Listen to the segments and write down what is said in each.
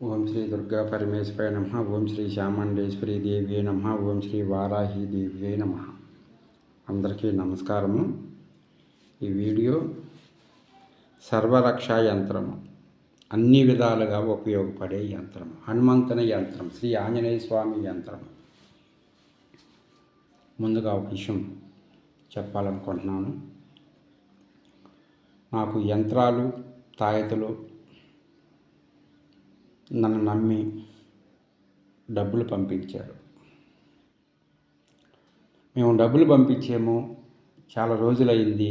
ఓం శ్రీ దుర్గా పరమేశ్వరాయ నమః. ఓం శ్రీ చాముండేశ్వరి దేవి నమః. ఓం శ్రీ వారాహి దేవి నమః. అందరికీ నమస్కారము. ఈ వీడియో సర్వరక్షా యంత్రము, అన్ని విధాలుగా ఉపయోగపడే యంత్రం, హనుమంతుని యంత్రం, శ్రీ ఆంజనేయ స్వామి యంత్రం. ముందుగా ఒక విషయం చెప్పాలనుకుంటున్నాను. నాకు యంత్రాలు, తాయెత్తులు నన్ను నమ్మి డబ్బులు పంపించారు. మేము డబ్బులు పంపించాము, చాలా రోజులైంది,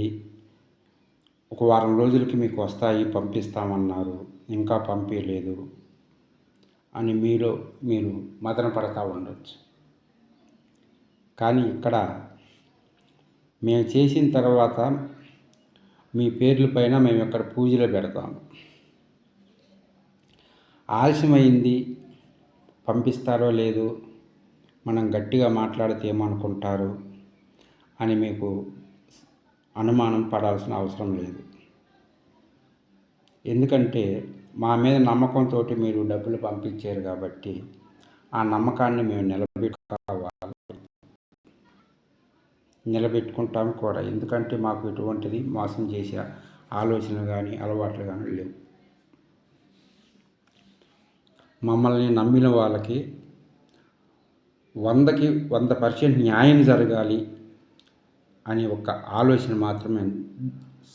ఒక వారం రోజులకి మీకు వస్తాయి, పంపిస్తామన్నారు, ఇంకా పంపించలేదు అని మీరు మదన పడతా ఉండొచ్చు. కానీ ఇక్కడ మేము చేసిన తర్వాత మీ పేర్ల పైన మేము ఇక్కడ పూజలు పెడతాము. ఆలస్యమైంది, పంపిస్తారో లేదో, మనం గట్టిగా మాట్లాడితే ఏమనుకుంటారు అని మీకు అనుమానం పడాల్సిన అవసరం లేదు. ఎందుకంటే మా మీద నమ్మకంతో మీరు డబ్బులు పంపించారు కాబట్టి ఆ నమ్మకాన్ని మేము నిలబెట్టుకుంటాం కూడా. ఎందుకంటే మాకు ఎటువంటిది మోసం చేసే ఆలోచన కానీ అలవాట్లు కానీ లేవు. మమ్మల్ని నమ్మిన వాళ్ళకి 100కి 100% న్యాయం జరగాలి అని ఒక ఆలోచన మాత్రమే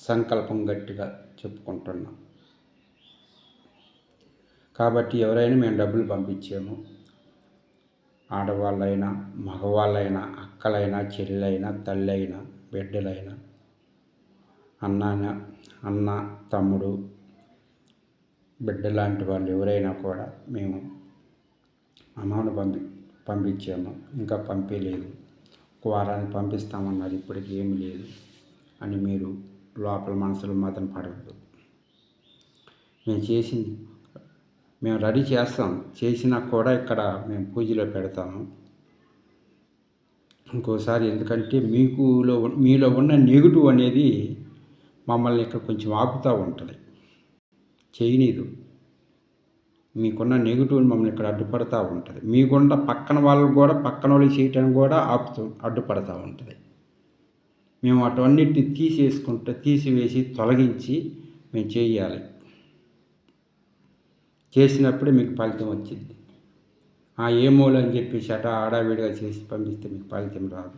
సంకల్పం గట్టిగా చెప్పుకుంటున్నాం. కాబట్టి ఎవరైనా మేము డబ్బులు పంపించాము, ఆడవాళ్ళైనా మగవాళ్ళైనా అక్కలైనా చెల్లెలైనా తల్లైనా బిడ్డలైనా అన్న తమ్ముడు బిడ్డ లాంటి వాళ్ళు ఎవరైనా కూడా మేము అమౌంట్ పంపించాము, ఇంకా పంపించలేదు, ఒక వారానికి పంపిస్తామన్నారు, ఇప్పటికి ఏమి లేదు అని మీరు లోపల మనసులో మాత్రం పడవద్దు. మేము రెడీ చేస్తాం, చేసినా కూడా ఇక్కడ మేము పూజలో పెడతాము. ఇంకోసారి ఎందుకంటే మీలో ఉన్న నెగిటివ్ అనేది మమ్మల్ని ఇక్కడ కొంచెం ఆపుతూ ఉంటుంది, చేయనీదు. మీకున్న నెగిటివ్ మమ్మల్ని ఇక్కడ అడ్డుపడతా ఉంటుంది. మీకున్న పక్కన వాళ్ళు కూడా పక్కన వాళ్ళు చేయటానికి కూడా అడ్డుపడతా ఉంటుంది. మేము అటువన్నిటిని తీసివేసి తొలగించి మేము చేయాలి. చేసినప్పుడే మీకు ఫలితం వచ్చింది. ఏమోలు అని చెప్పేసి ఆడావిడిగా చేసి పంపిస్తే మీకు ఫలితం రాదు.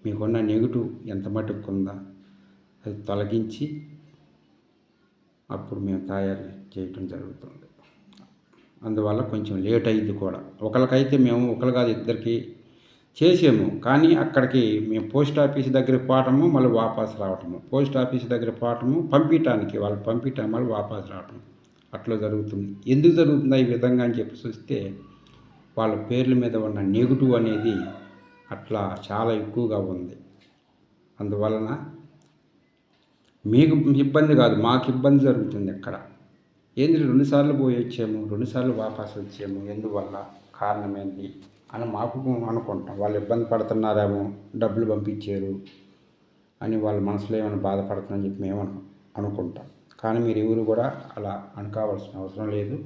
మీకున్న నెగిటివ్ ఎంత మటుకు ఉందా అది తొలగించి అప్పుడు మేము తయారు చేయటం జరుగుతుంది. అందువల్ల కొంచెం లేట్ అయింది కూడా. ఒకరు కాదు, ఇద్దరికి చేసాము. కానీ అక్కడికి మేము పోస్ట్ ఆఫీస్ దగ్గర పోవటము, మళ్ళీ వాపసు రావటము, పోస్ట్ ఆఫీస్ దగ్గర పోవటము, వాళ్ళు పంపించటం మళ్ళీ వాపసు రావటం, అట్లా జరుగుతుంది. ఎందుకు జరుగుతుందా ఈ విధంగా అని చెప్పి చూస్తే వాళ్ళ పేర్ల మీద ఉన్న నెగిటివ్ అనేది అట్లా చాలా ఎక్కువగా ఉంది. అందువలన మీకు ఇబ్బంది కాదు, మాకు ఇబ్బంది జరుగుతుంది. ఇక్కడ ఏంటి 2 సార్లు పోయి వచ్చాము, 2 సార్లు వాపసు వచ్చాము, ఎందువల్ల, కారణం ఏంటి అని మాకు అనుకుంటాం. వాళ్ళు ఇబ్బంది పడుతున్నారేమో, డబ్బులు పంపించారు అని వాళ్ళ మనసులో ఏమైనా బాధపడుతుందని చెప్పి మేము అనుకుంటాం. కానీ మీరు ఎవరు కూడా అలా అనుకోవాల్సిన అవసరం లేదు.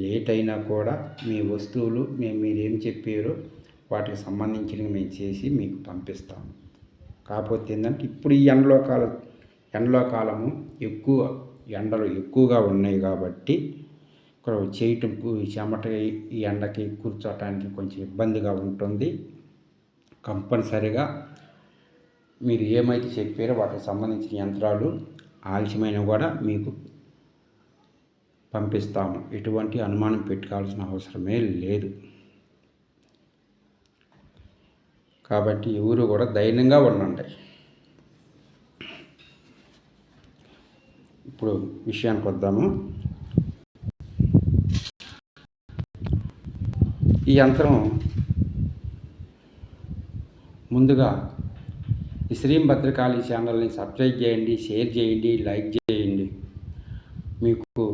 లేట్ అయినా కూడా మీ వస్తువులు మీరేం చెప్పారో వాటికి సంబంధించినవి మేము చేసి మీకు పంపిస్తాము. కాకపోతే ఏంటంటే ఇప్పుడు ఈ ఎండలో కాలము ఎండలు ఎక్కువగా ఉన్నాయి కాబట్టి ఇక్కడ చేయటం చెమట ఈ ఎండకి కూర్చోటానికి కొంచెం ఇబ్బందిగా ఉంటుంది. కంపల్సరిగా మీరు ఏమైతే చెప్పారో వాటికి సంబంధించిన యంత్రాలు ఆలస్యమైన కూడా మీకు పంపిస్తాము. ఎటువంటి అనుమానం పెట్టుకోవాల్సిన అవసరమే లేదు. కాబట్టి ఎవరు కూడా ధైర్యంగా ఉండండి. ఇప్పుడు విషయానికి వద్దాము. ఈ యంత్రం ముందుగా ఈ శ్రీ భద్రకాళి ఛానల్ని సబ్స్క్రైబ్ చేయండి, షేర్ చేయండి, లైక్ చేయండి. మీకు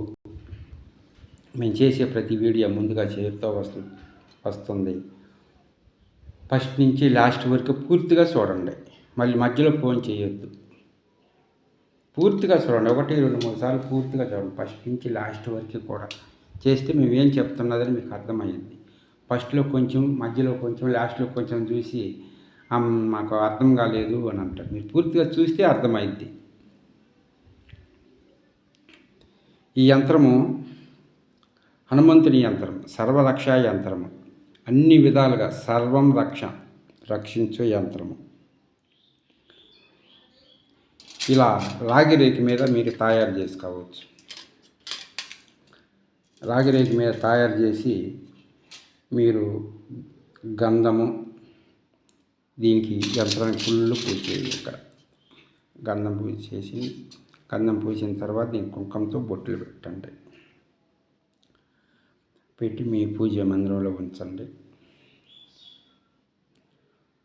మేము చేసే ప్రతి వీడియో ముందుగా చేరుతూ వస్తుంది. ఫస్ట్ నుంచి లాస్ట్ వరకు పూర్తిగా చూడండి. మళ్ళీ మధ్యలో ఫోన్ చేయొద్దు. పూర్తిగా చూడండి, 1, 2, 3 సార్లు పూర్తిగా చూడండి, ఫస్ట్ నుంచి లాస్ట్ వరకు కూడా చేస్తే మేమేం చెప్తున్నదని మీకు అర్థమయ్యింది. ఫస్ట్‌లో కొంచెం, మధ్యలో కొంచెం, లాస్ట్‌లో కొంచెం చూసి మాకు అర్థం కాలేదు అని అంటారు. మీరు పూర్తిగా చూస్తే అర్థమైద్ది. ఈ యంత్రము హనుమంతుని యంత్రం, సర్వరక్షా యంత్రము. అన్ని విధాలుగా సర్వం రక్షించే యంత్రము. ఇలా రాగి రేకు మీద మీరు తయారు చేసుకోవచ్చు. రాగి రేకు మీద తయారు చేసి మీరు గంధము దీనికి యంత్రానికి ఫుల్ పూసేది. ఇక్కడ గంధం పూసేసి గంధం పూసిన తర్వాత దీనికి కుంకుమతో బొట్టులు పెట్టండి. పెట్టి మీ పూజ మందిరంలో ఉంచండి.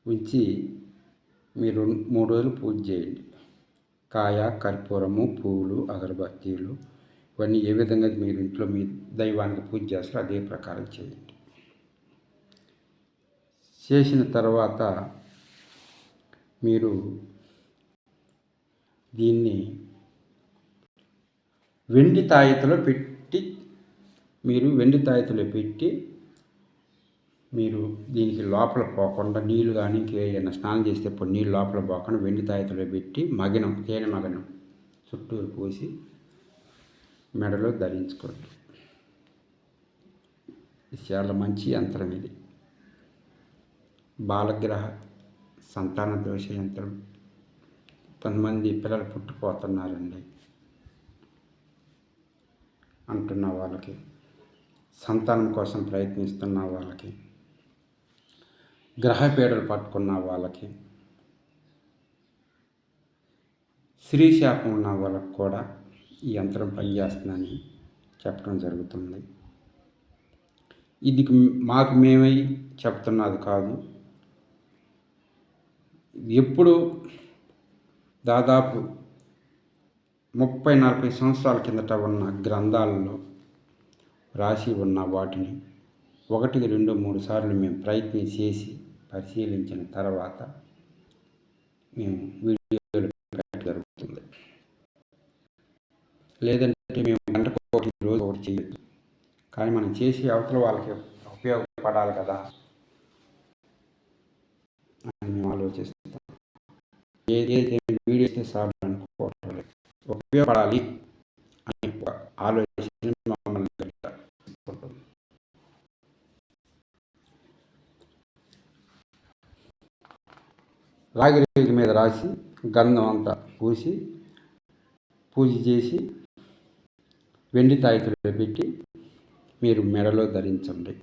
ఉంచి మీరు 3 రోజులు పూజ చేయండి. కాయ, కర్పూరము, పువ్వులు, అగరబత్తీలు ఇవన్నీ ఏ విధంగా మీరు ఇంట్లో మీ దైవానికి పూజ చేస్తారో అదే ప్రకారం చేయండి. చేసిన తర్వాత మీరు దీన్ని వెండి తాయెత్తులో పెట్టి మీరు దీనికి లోపల పోకుండా నీళ్ళు కానీ ఇంకేమైనా స్నానం చేస్తే ఇప్పుడు నీళ్ళు లోపల పోకుండా వెండి తాయెత్తులో పెట్టి తేనె మగనం చుట్టూరు పోసి మెడలో ధరించుకోండి. ఇది చాలా మంచి యంత్రం. ఇది బాలగ్రహ సంతాన దోష యంత్రం. కొంతమంది పిల్లలు పుట్టిపోతున్నారండి అంటున్న వాళ్ళకి, సంతానం కోసం ప్రయత్నిస్తున్న వాళ్ళకి, గ్రహపీడలు పట్టుకున్న వాళ్ళకి, స్త్రీ శాపం ఉన్న వాళ్ళకి కూడా ఈ యంత్రం పనిచేస్తుందని చెప్పడం జరుగుతుంది. ఇది మాకు మేమై చెప్తున్నది కాదు. ఎప్పుడు దాదాపు 30-40 సంవత్సరాల కిందట ఉన్న గ్రంథాలలో రాసి ఉన్న వాటిని 1, 2, 3 సార్లు మేము ప్రయత్నం చేసి పరిశీలించిన తర్వాత మేము వీడియోలు పెట్టడం జరుగుతుంది. లేదంటే మేము గంటకు ఒకటి, రోజు ఒకటి చేయొచ్చు. కానీ మనం చేసి అవతల వాళ్ళకి ఉపయోగపడాలి కదా అని మేము ఆలోచిస్తాం. ఏదైతే వీడియో చేస్తే సార్ అనుకోవటం లేదు, ఉపయోగపడాలి అని ఆలోచన మమ్మల్ని ఉంటుంది. రాగి రేకు మీద రాసి గంధం అంతా పూసి పూజ చేసి వెండి తాయెత్తులో పెట్టి మీరు మెడలో ధరించండి.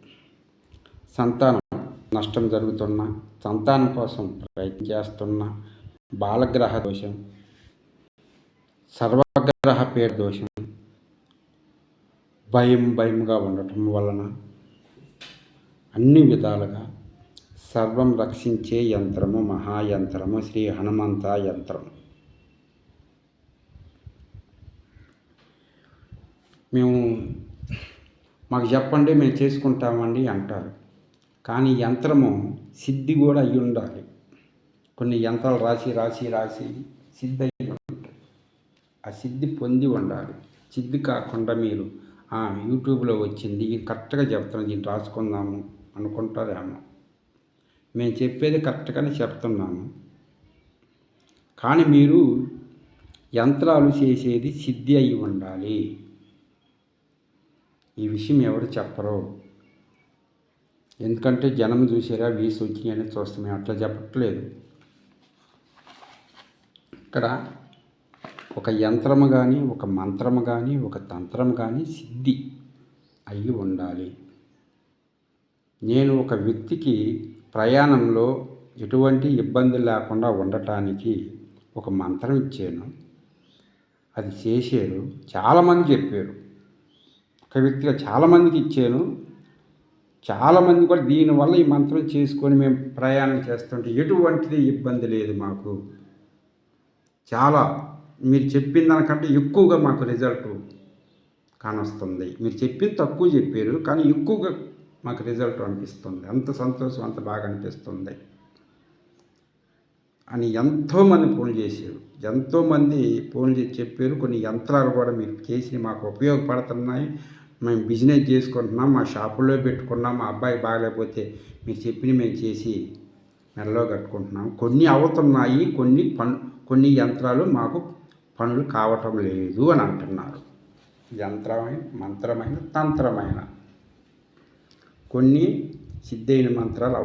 సంతానం నష్టం జరుగుతున్నా, సంతానం కోసం ప్రయత్నం చేస్తున్నా, బాలగ్రహ దోషం, సర్వగ్రహ పీడ దోషం, భయంగా ఉండటం వలన అన్ని విధాలుగా సర్వం రక్షించే యంత్రము, మహాయంత్రము శ్రీ హనుమంత యంత్రం. మాకు చెప్పండి, మేము చేసుకుంటామండి అంటారు. కానీ యంత్రము సిద్ధి కూడా అయి ఉండాలి. కొన్ని యంత్రాలు రాసి సిద్ధి అయి ఉంటాయి. ఆ సిద్ధి పొంది ఉండాలి. సిద్ధి కాకుండా మీరు యూట్యూబ్లో వచ్చింది కరెక్ట్గా చెప్తున్నాం, దీన్ని రాసుకుందాము అనుకుంటారేమో. మేము చెప్పేది కరెక్ట్గానే చెప్తున్నాము. కానీ మీరు యంత్రాలు చేసేది సిద్ధి అయి ఉండాలి. ఈ విషయం ఎవరు చెప్పరు. ఎందుకంటే జనం చూసారా వీసు వచ్చి అని చూస్తాం. మేము అట్లా చెప్పట్లేదు. ఇక్కడ ఒక యంత్రము కానీ, ఒక మంత్రము కానీ, ఒక తంత్రం కానీ సిద్ధి అయి ఉండాలి. నేను ఒక వ్యక్తికి ప్రయాణంలో ఎటువంటి ఇబ్బంది లేకుండా ఉండటానికి ఒక మంత్రం ఇచ్చాను. అది చేశారు. చాలామంది చెప్పారు. ఒక వ్యక్తిగా చాలామందికి ఇచ్చాను. చాలామంది కూడా దీనివల్ల ఈ మంత్రం చేసుకొని మేము ప్రయాణం చేస్తుంటే ఎటువంటిది ఇబ్బంది లేదు మాకు. చాలా మీరు చెప్పిన దానికంటే ఎక్కువగా మాకు రిజల్ట్ కానొస్తుంది. మీరు చెప్పింది తక్కువ చెప్పారు, కానీ ఎక్కువగా మాకు రిజల్ట్ అనిపిస్తుంది. అంత సంతోషం, అంత బాగా అనిపిస్తుంది అని ఎంతోమంది ఫోన్ చేశారు. ఎంతోమంది ఫోన్ చేసి చెప్పారు. కొన్ని యంత్రాలు కూడా మీరు చేసి మాకు ఉపయోగపడుతున్నాయి, మేము బిజినెస్ చేసుకుంటున్నాం, మా షాపుల్లో పెట్టుకున్నాం, మా అబ్బాయి బాగలేకపోతే మీరు చెప్పిన మేము చేసి మెడలో కట్టుకుంటున్నాం. కొన్ని అవుతున్నాయి, కొన్ని యంత్రాలు మాకు పనులు కావటం లేదు అని అంటున్నారు. యంత్రమైన, మంత్రమైన, తంత్రమైన కొన్ని సిద్ధైన మంత్రాలు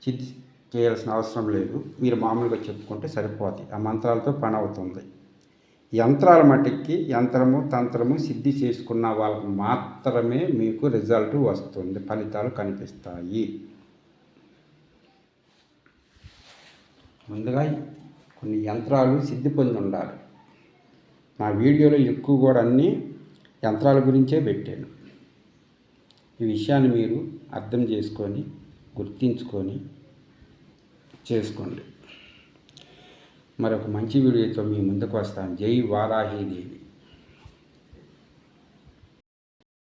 సిద్ధి చేయాల్సిన అవసరం లేదు. మీరు మామూలుగా చెప్పుకుంటే సరిపోతాయి. ఆ మంత్రాలతో పని అవుతుంది. యంత్రాల మట్టికి యంత్రము తంత్రము సిద్ధి చేసుకున్న వాళ్ళకి మాత్రమే మీకు రిజల్ట్ వస్తుంది, ఫలితాలు కనిపిస్తాయి. ముందుగా కొన్ని యంత్రాలు సిద్ధి పొంది ఉండాలి. నా వీడియోలో ఎక్కువ కూడా అన్ని యంత్రాల గురించే పెట్టాను. ఈ విషయాన్ని మీరు అర్థం చేసుకొని గుర్తించుకొని చేసుకోండి. మరొక మంచి వీడియోతో మీ ముందుకు వస్తాను. జై వారాహీదేవి.